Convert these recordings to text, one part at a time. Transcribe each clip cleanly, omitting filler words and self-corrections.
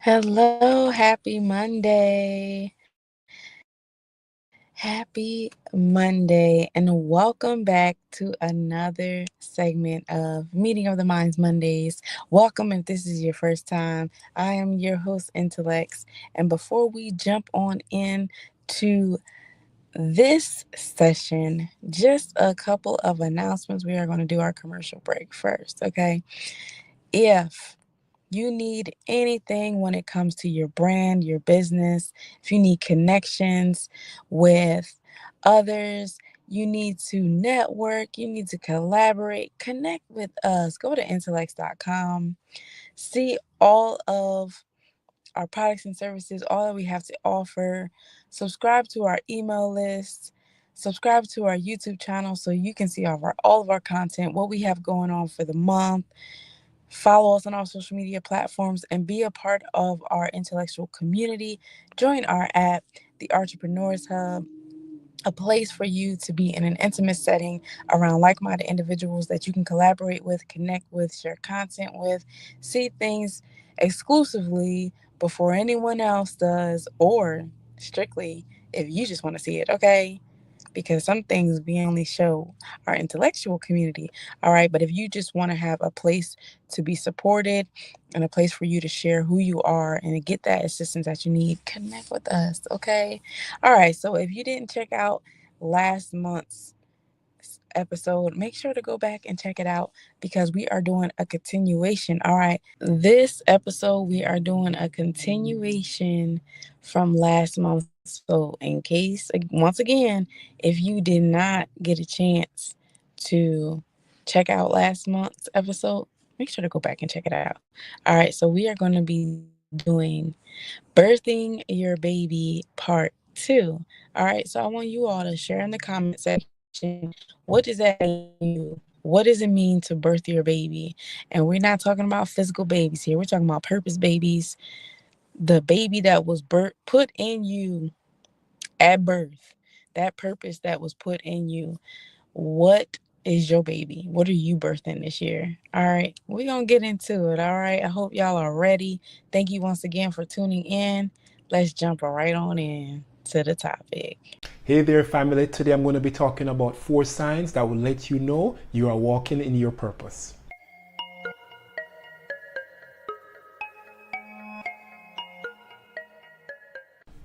Hello, happy Monday. Happy Monday, and welcome back to another segment of Meeting of the Minds Mondays. Welcome if this is your first time. I am your host, Intellects, and before we jump on in to this session, just a couple of announcements. We are going to do our commercial break first, okay? If you need anything when it comes to your brand, your business, if you need connections with others, you need to network, you need to collaborate, connect with us. Go to intellects.com, see all of our products and services, all that we have to offer. Subscribe to our email list. Subscribe to our YouTube channel so you can see all of our content, what we have going on for the month. Follow us on our social media platforms and be a part of our intellectual community. Join our app, the Artrepreneurs Hub, a place for you to be in an intimate setting around like-minded individuals that you can collaborate with, connect with, share content with, see things exclusively before anyone else does, or strictly if you just want to see it, okay? Because some things we only show our intellectual community. All right. But if you just want to have a place to be supported and a place for you to share who you are and to get that assistance that you need, connect with us. Okay. All right. So if you didn't check out last month's episode, make sure to go back and check it out because we are doing a continuation. All right. This episode, we are doing a continuation from last month. So, in case, once again, if you did not get a chance to check out last month's episode, make sure to go back and check it out. All right. So, we are going to be doing Birthing Your Baby Part 2. All right. So, I want you all to share in the comment section, what does that mean to you? What does it mean to birth your baby? And we're not talking about physical babies here. We're talking about purpose babies, the baby that was put in you at birth, that purpose that was put in you. What is your baby? What are you birthing this year? All right, we're going to get into it. All right, I hope y'all are ready. Thank you once again for tuning in. Let's jump right on in to the topic. Hey there, family. Today I'm going to be talking about 4 signs that will let you know you are walking in your purpose.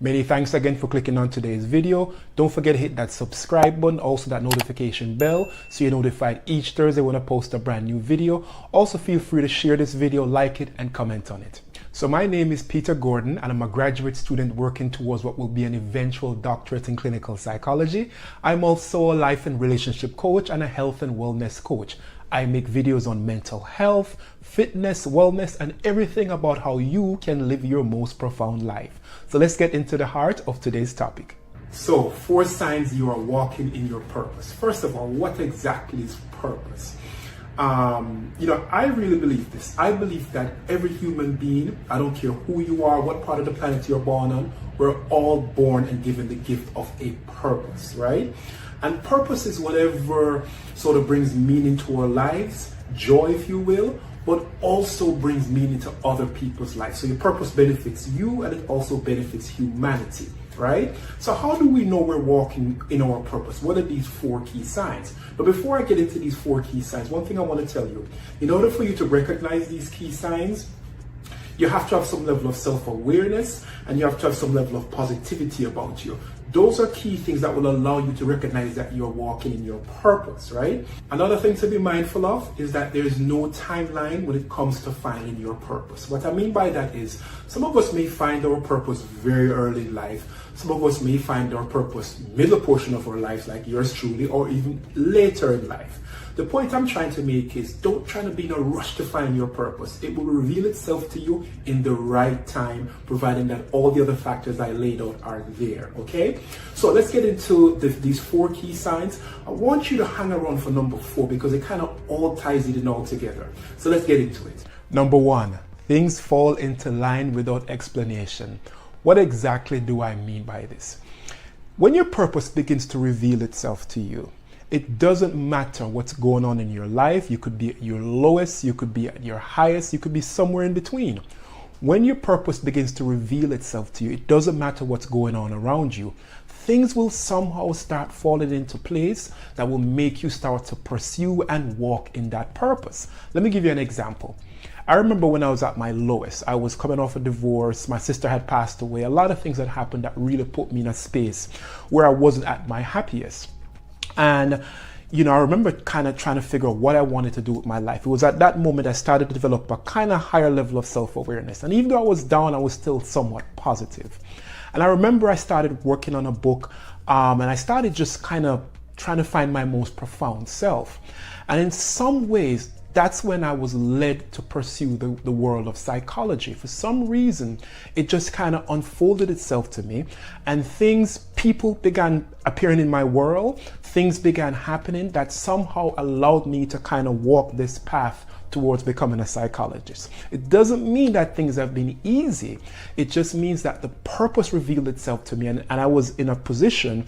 Many thanks again for clicking on today's video. Don't forget to hit that subscribe button, also that notification bell, so you're notified each Thursday when I post a brand new video. Also feel free to share this video, like it, and comment on it. So my name is Peter Gordon, and I'm a graduate student working towards what will be an eventual doctorate in clinical psychology. I'm also a life and relationship coach and a health and wellness coach. I make videos on mental health, fitness, wellness, and everything about how you can live your most profound life. So let's get into the heart of today's topic. So, 4 signs you are walking in your purpose. First of all, what exactly is purpose? I really believe this. I believe that every human being, I don't care who you are, what part of the planet you're born on, we're all born and given the gift of a purpose, right? And purpose is whatever sort of brings meaning to our lives, joy, if you will, but also brings meaning to other people's lives. So your purpose benefits you and it also benefits humanity, right? So how do we know we're walking in our purpose? What are these 4 key signs? But before I get into these 4 key signs, one thing I want to tell you, in order for you to recognize these key signs, you have to have some level of self-awareness and you have to have some level of positivity about you. Those are key things that will allow you to recognize that you're walking in your purpose, right? Another thing to be mindful of is that there is no timeline when it comes to finding your purpose. What I mean by that is some of us may find our purpose very early in life. Some of us may find our purpose middle portion of our lives, like yours truly, or even later in life. The point I'm trying to make is don't try to be in a rush to find your purpose. It will reveal itself to you in the right time, providing that all the other factors I laid out are there, okay? So let's get into these 4 key signs. I want you to hang around for number 4 because it kind of all ties it in all together. So let's get into it. Number 1, things fall into line without explanation. What exactly do I mean by this? When your purpose begins to reveal itself to you, it doesn't matter what's going on in your life. You could be at your lowest, you could be at your highest, you could be somewhere in between. When your purpose begins to reveal itself to you, it doesn't matter what's going on around you. Things will somehow start falling into place that will make you start to pursue and walk in that purpose. Let me give you an example. I remember when I was at my lowest, I was coming off a divorce, my sister had passed away, a lot of things had happened that really put me in a space where I wasn't at my happiest. And I remember kind of trying to figure out what I wanted to do with my life. It was at that moment I started to develop a kind of higher level of self-awareness. And even though I was down, I was still somewhat positive. And I remember I started working on a book, and I started just kind of trying to find my most profound self. And in some ways, that's when I was led to pursue the world of psychology. For some reason, it just kind of unfolded itself to me, and people began appearing in my world, things began happening that somehow allowed me to kind of walk this path towards becoming a psychologist. It doesn't mean that things have been easy. It just means that the purpose revealed itself to me, and I was in a position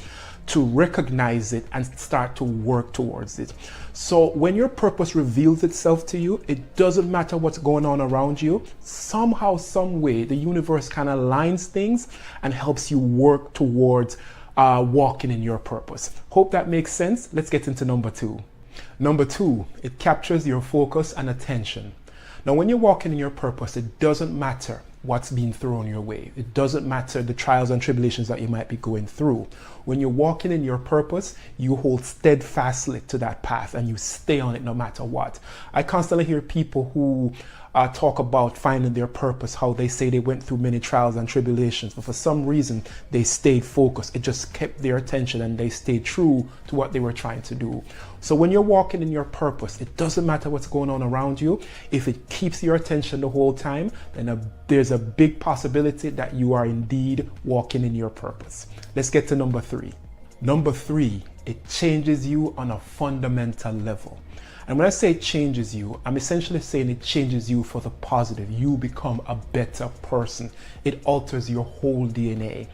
to recognize it and start to work towards it. So when your purpose reveals itself to you, it doesn't matter what's going on around you. Somehow, some way, the universe kind of aligns things and helps you work towards walking in your purpose. Hope that makes sense. Let's get into number 2. Number 2, it captures your focus and attention. Now, when you're walking in your purpose, it doesn't matter what's being thrown your way. It doesn't matter the trials and tribulations that you might be going through. When you're walking in your purpose, you hold steadfastly to that path and you stay on it no matter what. I constantly hear people who talk about finding their purpose, how they say they went through many trials and tribulations, but for some reason they stayed focused. It just kept their attention and they stayed true to what they were trying to do. So when you're walking in your purpose, it doesn't matter what's going on around you. If it keeps your attention the whole time, then there's a big possibility that you are indeed walking in your purpose. Let's get to number 3. Number 3, it changes you on a fundamental level. And when I say it changes you, I'm essentially saying it changes you for the positive. You become a better person. It alters your whole DNA.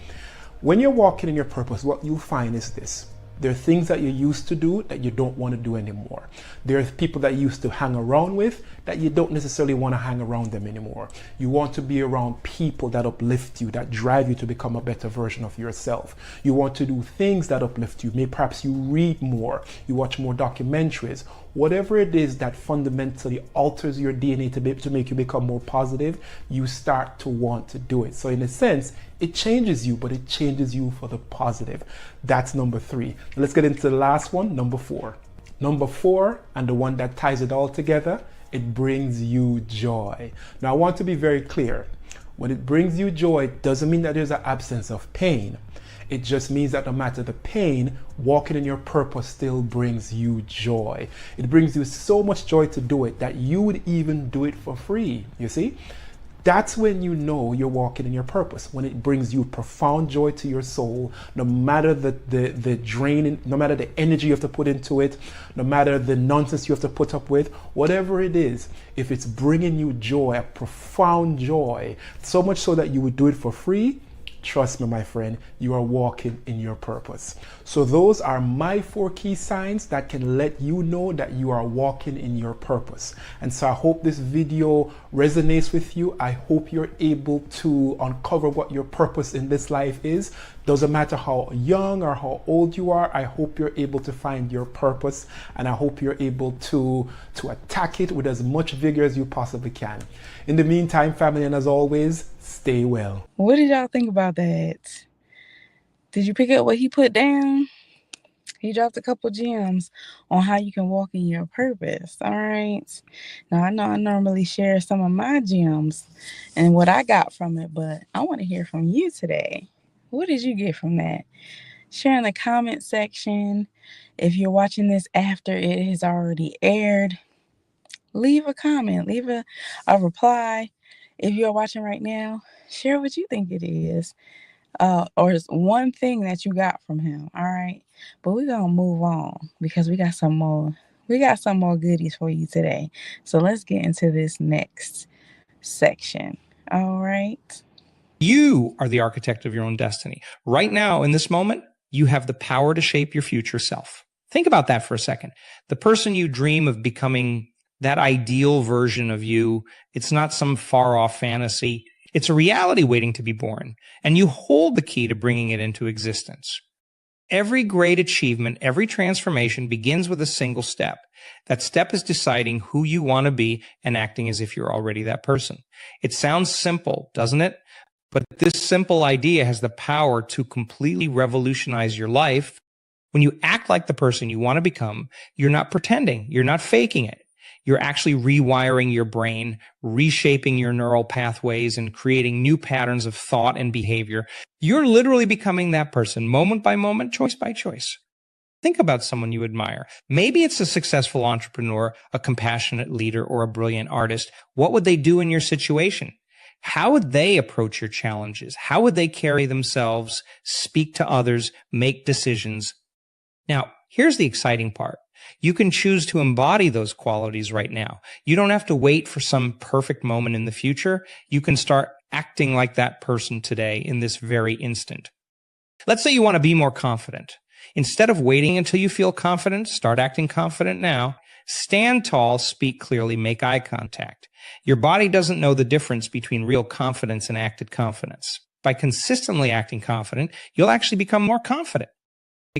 When you're walking in your purpose, what you'll find is this. There are things that you used to do that you don't want to do anymore. There are people that you used to hang around with that you don't necessarily want to hang around them anymore. You want to be around people that uplift you, that drive you to become a better version of yourself. You want to do things that uplift you. Maybe perhaps you read more, you watch more documentaries. Whatever it is that fundamentally alters your DNA to make you become more positive, you start to want to do it. So in a sense, it changes you, but it changes you for the positive. That's number 3. Let's get into the last one, number 4. Number 4, and the one that ties it all together, it brings you joy. Now, I want to be very clear. When it brings you joy, it doesn't mean that there's an absence of pain. It just means that no matter the pain, walking in your purpose still brings you joy. It brings you so much joy to do it that you would even do it for free, you see? That's when you know you're walking in your purpose, when it brings you profound joy to your soul, no matter the draining, no matter the energy you have to put into it, no matter the nonsense you have to put up with, whatever it is, if it's bringing you joy, a profound joy, so much so that you would do it for free, trust me, my friend, you are walking in your purpose. So those are my 4 key signs that can let you know that you are walking in your purpose. And so I hope this video resonates with you. I hope you're able to uncover what your purpose in this life is. Doesn't matter how young or how old you are, I hope you're able to find your purpose, and I hope you're able to attack it with as much vigor as you possibly can. In the meantime, family, and as always, stay well. What did y'all think about that? Did you pick up what he put down? He dropped a couple gems on how you can walk in your purpose. All right. Now, I know I normally share some of my gems and what I got from it, but I want to hear from you today. What did you get from that? Share in the comment section. If you're watching this after it has already aired, leave a comment, leave a reply. If you're watching right now, share what you think it is. Or it's one thing that you got from him. All right. But we're gonna move on because we got some more goodies for you today. So let's get into this next section. All right. You are the architect of your own destiny. Right now, in this moment, you have the power to shape your future self. Think about that for a second. The person you dream of becoming that ideal version of you. It's not some far off fantasy. It's a reality waiting to be born, and you hold the key to bringing it into existence. Every great achievement, every transformation begins with a single step. That step is deciding who you want to be and acting as if you're already that person. It sounds simple, doesn't it? But this simple idea has the power to completely revolutionize your life. When you act like the person you want to become, you're not pretending, you're not faking it. You're actually rewiring your brain, reshaping your neural pathways, and creating new patterns of thought and behavior. You're literally becoming that person, moment by moment, choice by choice. Think about someone you admire. Maybe it's a successful entrepreneur, a compassionate leader, or a brilliant artist. What would they do in your situation? How would they approach your challenges? How would they carry themselves, speak to others, make decisions? Now, here's the exciting part. You can choose to embody those qualities right now. You don't have to wait for some perfect moment in the future. You can start acting like that person today in this very instant. Let's say you want to be more confident. Instead of waiting until you feel confident, start acting confident now. Stand tall, speak clearly, make eye contact. Your body doesn't know the difference between real confidence and acted confidence. By consistently acting confident, you'll actually become more confident.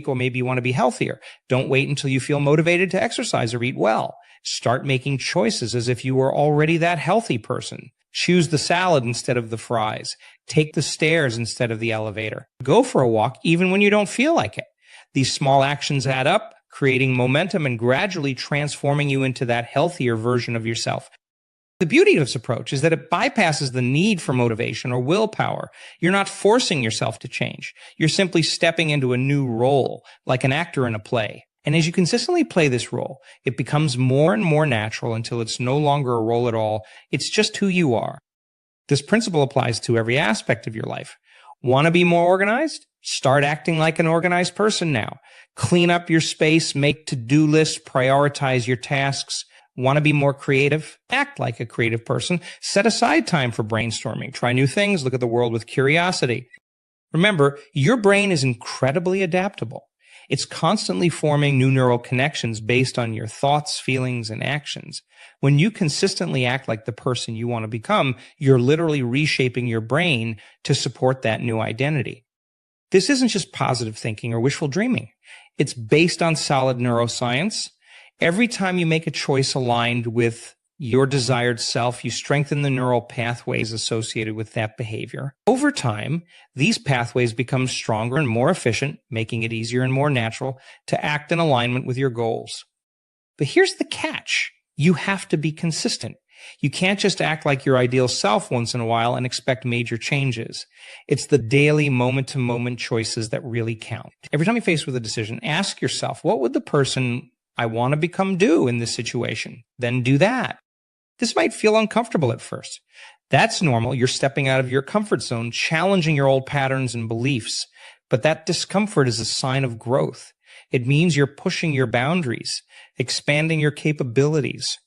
Or maybe you want to be healthier. Don't wait until you feel motivated to exercise or eat well. Start making choices as if you were already that healthy person. Choose the salad instead of the fries. Take the stairs instead of the elevator. Go for a walk even when you don't feel like it. These small actions add up, creating momentum and gradually transforming you into that healthier version of yourself. The beauty of this approach is that it bypasses the need for motivation or willpower. You're not forcing yourself to change. You're simply stepping into a new role, like an actor in a play. And as you consistently play this role, it becomes more and more natural until it's no longer a role at all. It's just who you are. This principle applies to every aspect of your life. Want to be more organized? Start acting like an organized person now. Clean up your space, make to-do lists, prioritize your tasks. Want to be more creative? Act like a creative person. Set aside time for brainstorming. Try new things. Look at the world with curiosity. Remember, your brain is incredibly adaptable. It's constantly forming new neural connections based on your thoughts, feelings, and actions. When you consistently act like the person you want to become, you're literally reshaping your brain to support that new identity. This isn't just positive thinking or wishful dreaming. It's based on solid neuroscience. Every time you make a choice aligned with your desired self, you strengthen the neural pathways associated with that behavior. Over time, these pathways become stronger and more efficient, making it easier and more natural to act in alignment with your goals. But here's the catch. You have to be consistent. You can't just act like your ideal self once in a while and expect major changes. It's the daily moment-to-moment choices that really count. Every time you're faced with a decision, ask yourself, what would the person I want to become do in this situation? Then do that. This might feel uncomfortable at first. That's normal. You're stepping out of your comfort zone, challenging your old patterns and beliefs. But that discomfort is a sign of growth. It means you're pushing your boundaries, expanding your capabilities.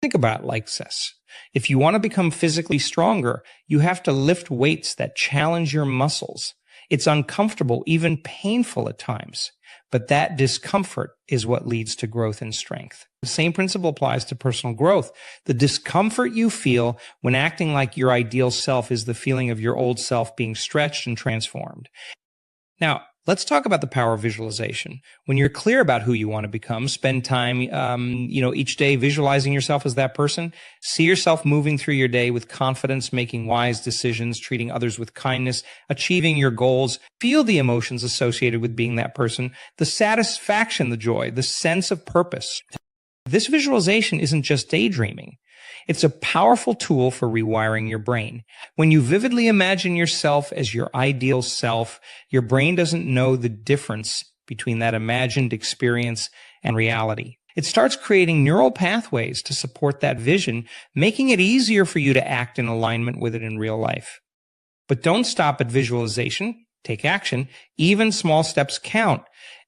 Think about it like this. If you want to become physically stronger, you have to lift weights that challenge your muscles. It's uncomfortable, even painful at times. But that discomfort is what leads to growth and strength. The same principle applies to personal growth. The discomfort you feel when acting like your ideal self is the feeling of your old self being stretched and transformed. Now, let's talk about the power of visualization. When you're clear about who you want to become, spend time, each day visualizing yourself as that person. See yourself moving through your day with confidence, making wise decisions, treating others with kindness, achieving your goals. Feel the emotions associated with being that person, the satisfaction, the joy, the sense of purpose. This visualization isn't just daydreaming. It's a powerful tool for rewiring your brain. When you vividly imagine yourself as your ideal self, your brain doesn't know the difference between that imagined experience and reality. It starts creating neural pathways to support that vision, making it easier for you to act in alignment with it in real life. But don't stop at visualization. Take action. Even small steps count.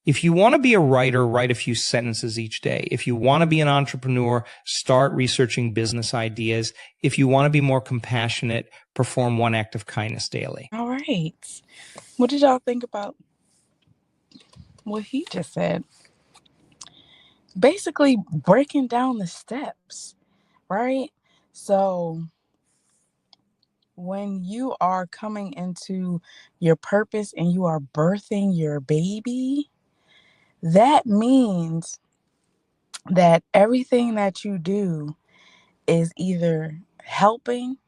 If you want to be a writer, write a few sentences each day. If you want to be an entrepreneur, start researching business ideas. If you want to be more compassionate, perform one act of kindness daily. All right. What did y'all think about what he just said? basically breaking down the steps, right? So when you are coming into your purpose and you are birthing your baby, that means that everything that you do is either helping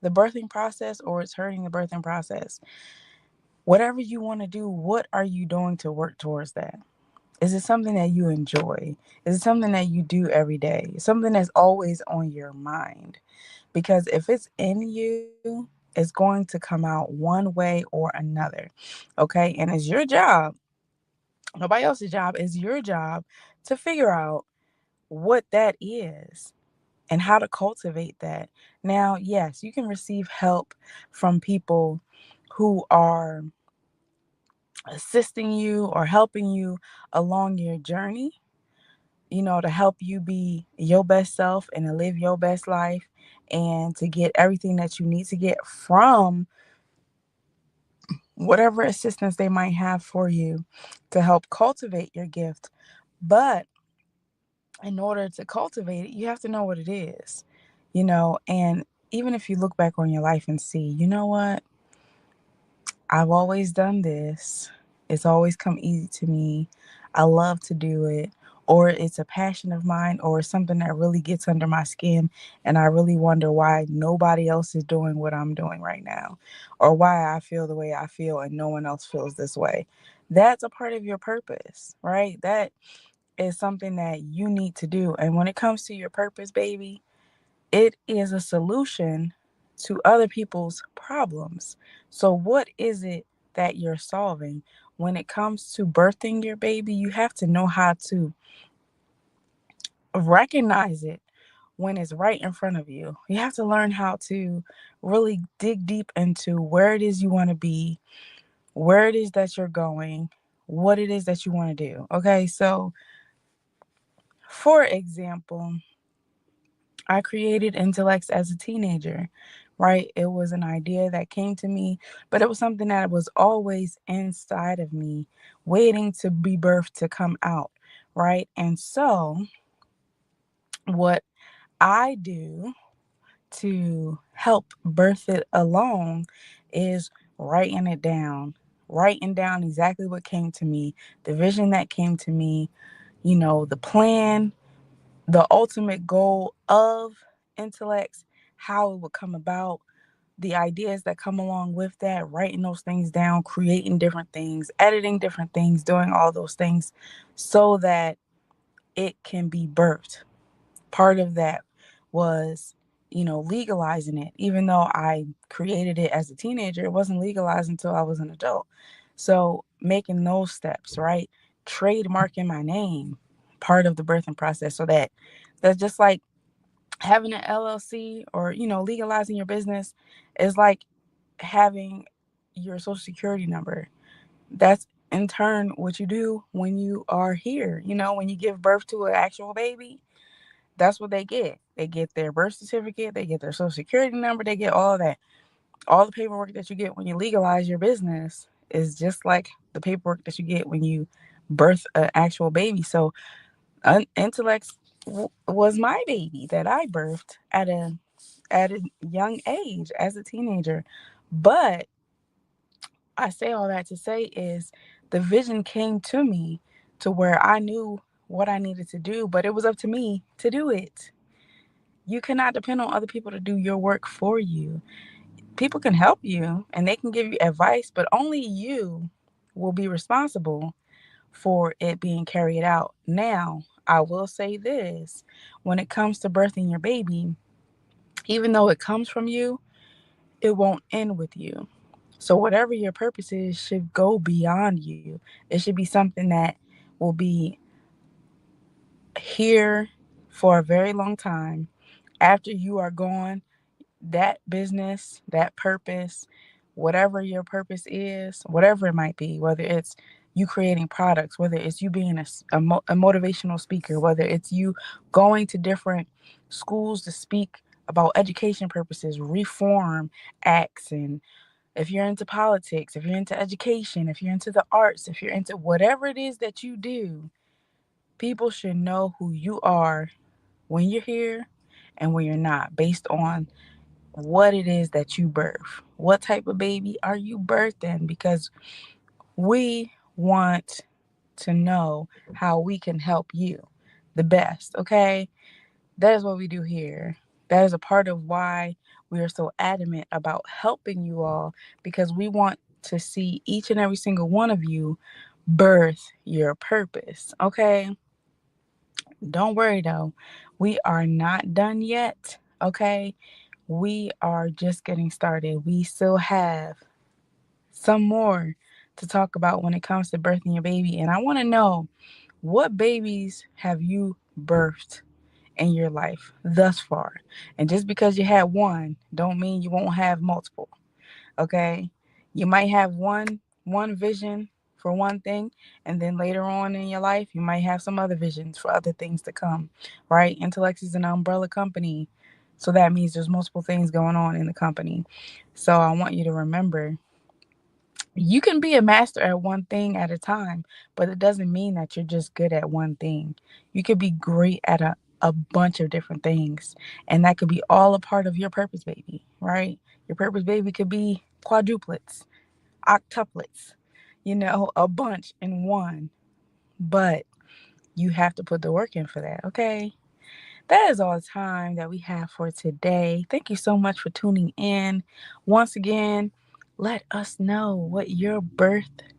the birthing process or it's hurting the birthing process. Whatever you want to do, what are you doing to work towards that? Is it something that you enjoy? Is it something that you do every day? Something that's always on your mind? Because if it's in you, it's going to come out one way or another. Okay. And it's your job, nobody else's job, it's your job to figure out what that is and how to cultivate that. Now, yes, you can receive help from people who are assisting you or helping you along your journey, to help you be your best self and to live your best life and to get everything that you need to get from whatever assistance they might have for you to help cultivate your gift. But in order to cultivate it, you have to know what it is, and even if you look back on your life and see, you know what, I've always done this. It's always come easy to me. I love to do it. Or it's a passion of mine, or something that really gets under my skin. And I really wonder why nobody else is doing what I'm doing right now, or why I feel the way I feel and no one else feels this way. That's a part of your purpose, right? That is something that you need to do. And when it comes to your purpose, baby, it is a solution to other people's problems. So, what is it that you're solving? When it comes to birthing your baby, you have to know how to recognize it when it's right in front of you. You have to learn how to really dig deep into where it is you want to be, where it is that you're going, what it is that you want to do. Okay, so for example, I created Intellects as a teenager, right? It was an idea that came to me, but it was something that was always inside of me, waiting to be birthed to come out, right? And so, what I do to help birth it along is writing down exactly what came to me, the vision that came to me, the plan, the ultimate goal of intellects, how it would come about, the ideas that come along with that, writing those things down, creating different things, editing different things, doing all those things so that it can be birthed. Part of that was, legalizing it. Even though I created it as a teenager, it wasn't legalized until I was an adult. So making those steps, right? Trademarking my name, part of the birthing process, so that's just like having an LLC or, legalizing your business is like having your social security number. That's in turn what you do when you are here. When you give birth to an actual baby, that's what they get. They get their birth certificate, they get their social security number, they get all of that. All the paperwork that you get when you legalize your business is just like the paperwork that you get when you birth an actual baby. So, Intellects was my baby that I birthed at a young age as a teenager. But I say all that to say is the vision came to me to where I knew what I needed to do, but it was up to me to do it. You cannot depend on other people to do your work for you. People can help you and they can give you advice, but only you will be responsible for it being carried out. Now, I will say this, when it comes to birthing your baby, even though it comes from you, it won't end with you. So, whatever your purpose is should go beyond you. It should be something that will be here for a very long time. After you are gone, that business, that purpose, whatever your purpose is, whatever it might be, whether it's you creating products, whether it's you being a motivational speaker, whether it's you going to different schools to speak about education purposes, reform acts, and if you're into politics, if you're into education, if you're into the arts, if you're into whatever it is that you do, People should know who you are when you're here and when you're not, based on what it is that you birth. What type of baby are you birthing? Because we want to know how we can help you the best, okay? That is what we do here. That is a part of why we are so adamant about helping you all, because we want to see each and every single one of you birth your purpose, okay? Don't worry though. We are not done yet, okay? We are just getting started. We still have some more to talk about when it comes to birthing your baby. And I want to know, what babies have you birthed in your life thus far? And just because you had one, don't mean you won't have multiple. Okay? You might have one vision for one thing, and then later on in your life, you might have some other visions for other things to come, right? Intellect is an umbrella company. So that means there's multiple things going on in the company. So I want you to remember, you can be a master at one thing at a time, but it doesn't mean that you're just good at one thing. You could be great at a bunch of different things, and that could be all a part of your purpose baby, right? Your purpose baby could be quadruplets, octuplets, a bunch in one, but you have to put the work in for that, okay? That is all the time that we have for today. Thank you so much for tuning in. Once again, let us know what you are birthing,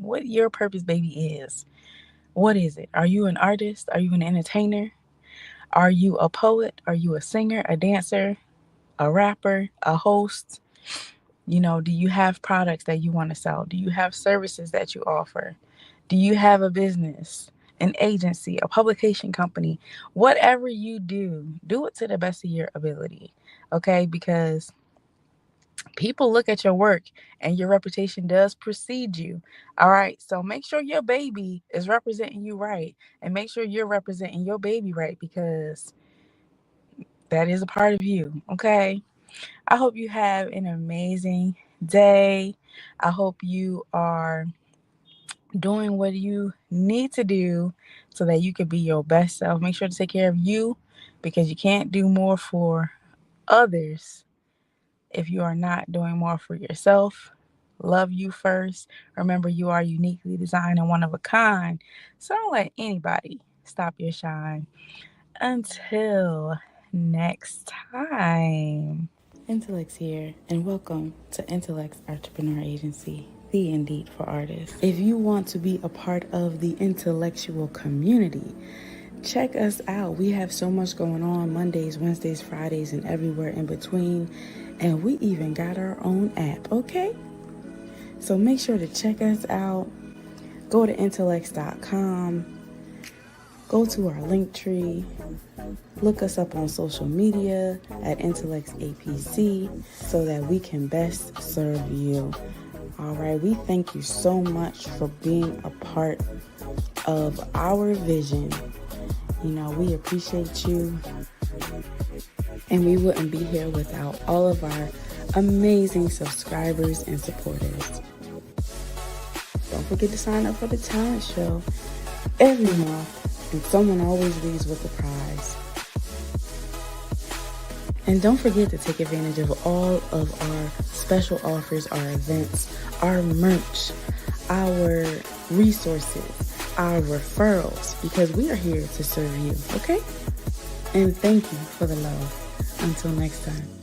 what your purpose baby is. What is it? Are you an artist? Are you an entertainer? Are you a poet? Are you a singer, a dancer, a rapper, a host? Do you have products that you want to sell? Do you have services that you offer? Do you have a business, an agency, a publication company? Whatever you do it to the best of your ability, okay? Because people look at your work and your reputation does precede you. All right. So make sure your baby is representing you right, and make sure you're representing your baby right, because that is a part of you. Okay. I hope you have an amazing day. I hope you are doing what you need to do so that you can be your best self. Make sure to take care of you, because you can't do more for others if you are not doing more for yourself. Love you first. Remember, you are uniquely designed and one of a kind. So don't let anybody stop your shine. Until next time. Intellect's here, and welcome to Intellect's Artrepreneur Agency, the Indeed for Artists. If you want to be a part of the intellectual community, check us out. We have so much going on Mondays, Wednesdays, Fridays, and everywhere in between. And we even got our own app, okay? So make sure to check us out. Go to intellects.com. Go to our link tree. Look us up on social media at IntellectsAPC so that we can best serve you. All right, we thank you so much for being a part of our vision. We appreciate you, and we wouldn't be here without all of our amazing subscribers and supporters. Don't forget to sign up for the talent show every month, and someone always leaves with a prize. And don't forget to take advantage of all of our special offers, our events, our merch, our resources, our referrals, because we are here to serve you, okay? And thank you for the love. Until next time.